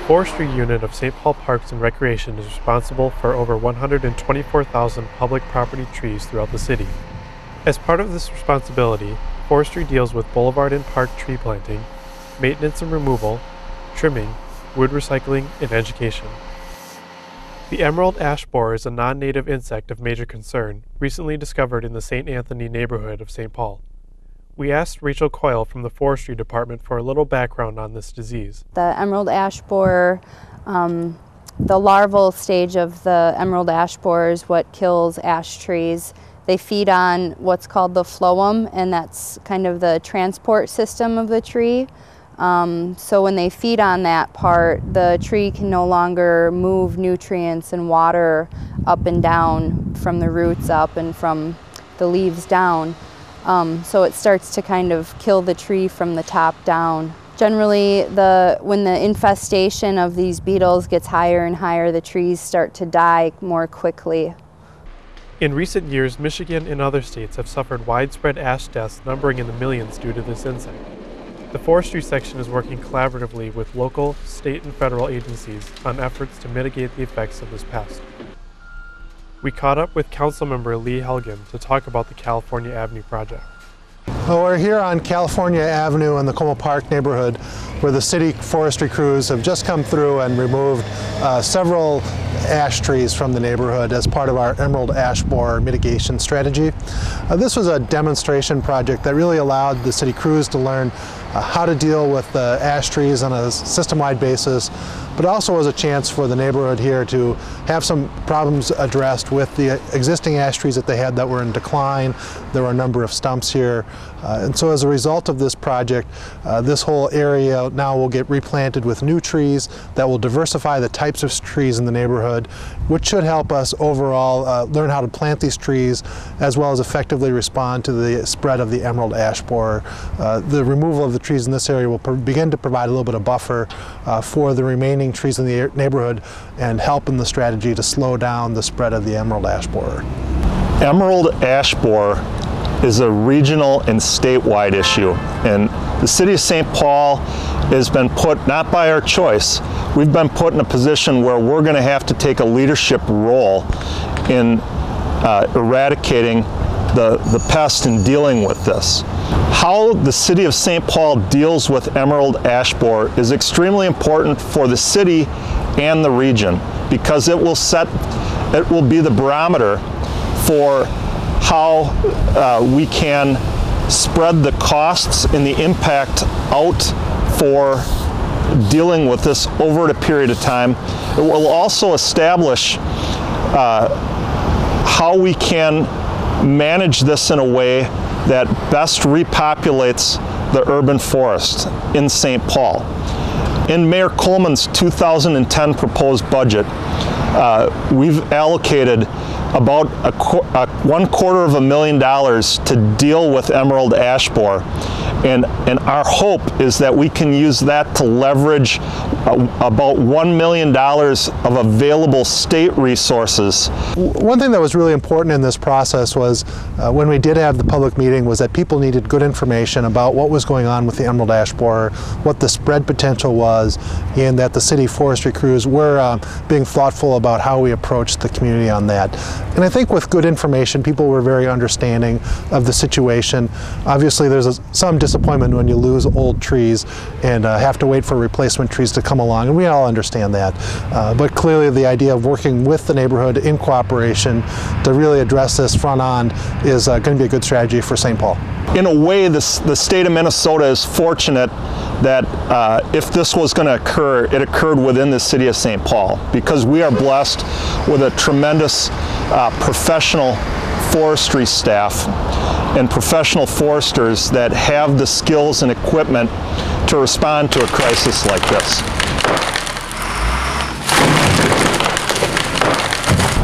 Forestry unit of St. Paul Parks and Recreation is responsible for over 124,000 public property trees throughout the city. As part of this responsibility, Forestry deals with boulevard and park tree planting, maintenance and removal, trimming, wood recycling, and education. The emerald ash borer is a non-native insect of major concern, recently discovered in the St. Anthony neighborhood of St. Paul. We asked Rachel Coyle from the Forestry Department for a little background on this disease. The emerald ash borer, the larval stage of the emerald ash borer is what kills ash trees. They feed on what's called the phloem, and that's kind of the transport system of the tree. So when they feed on that part, the tree can no longer move nutrients and water up and down from the roots up and from the leaves down. So it starts to kind of kill the tree from the top down. Generally, when the infestation of these beetles gets higher and higher, the trees start to die more quickly. In recent years, Michigan and other states have suffered widespread ash deaths numbering in the millions due to this insect. The Forestry section is working collaboratively with local, state, and federal agencies on efforts to mitigate the effects of this pest. We caught up with Councilmember Helgen to talk about the California Avenue project. Well, we're here on California Avenue in the Coyle Park neighborhood, where the city forestry crews have just come through and removed several ash trees from the neighborhood as part of our emerald ash borer mitigation strategy. This was a demonstration project that really allowed the city crews to learn how to deal with the ash trees on a system-wide basis, but also was a chance for the neighborhood here to have some problems addressed with the existing ash trees that they had that were in decline. There were a number of stumps here. And so as a result of this project, this whole area now will get replanted with new trees that will diversify the types of trees in the neighborhood, which should help us overall learn how to plant these trees as well as effectively respond to the spread of the emerald ash borer. The removal of the trees in this area will begin to provide a little bit of buffer for the remaining trees in the neighborhood and help in the strategy to slow down the spread of the emerald ash borer. Emerald ash borer is a regional and statewide issue, and the city of St. Paul has been put, not by our choice, we've been put in a position where we're going to have to take a leadership role in eradicating the pest and dealing with this. How the city of St. Paul deals with emerald ash borer is extremely important for the city and the region, because it will be the barometer for how we can spread the costs and the impact out for dealing with this over a period of time. It will also establish how we can manage this in a way that best repopulates the urban forest in St. Paul. In Mayor Coleman's 2010 proposed budget, we've allocated about $250,000 to deal with emerald ash borer. And our hope is that we can use that to leverage about $1 million of available state resources. One thing that was really important in this process was when we did have the public meeting was that people needed good information about what was going on with the emerald ash borer, what the spread potential was, and that the city forestry crews were being thoughtful about how we approached the community on that. And I think with good information, people were very understanding of the situation. Obviously, there's some disappointment when you lose old trees and have to wait for replacement trees to come along, and we all understand that. But clearly the idea of working with the neighborhood in cooperation to really address this front on is going to be a good strategy for St. Paul. In a way, the state of Minnesota is fortunate that if this was going to occur, it occurred within the city of St. Paul, because we are blessed with a tremendous professional forestry staff and professional foresters that have the skills and equipment to respond to a crisis like this.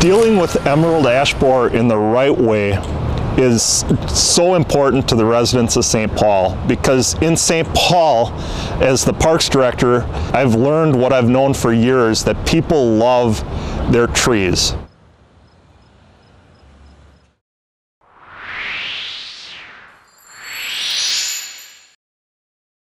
Dealing with emerald ash borer in the right way is so important to the residents of St. Paul, because in St. Paul, as the Parks Director, I've learned what I've known for years, that people love their trees.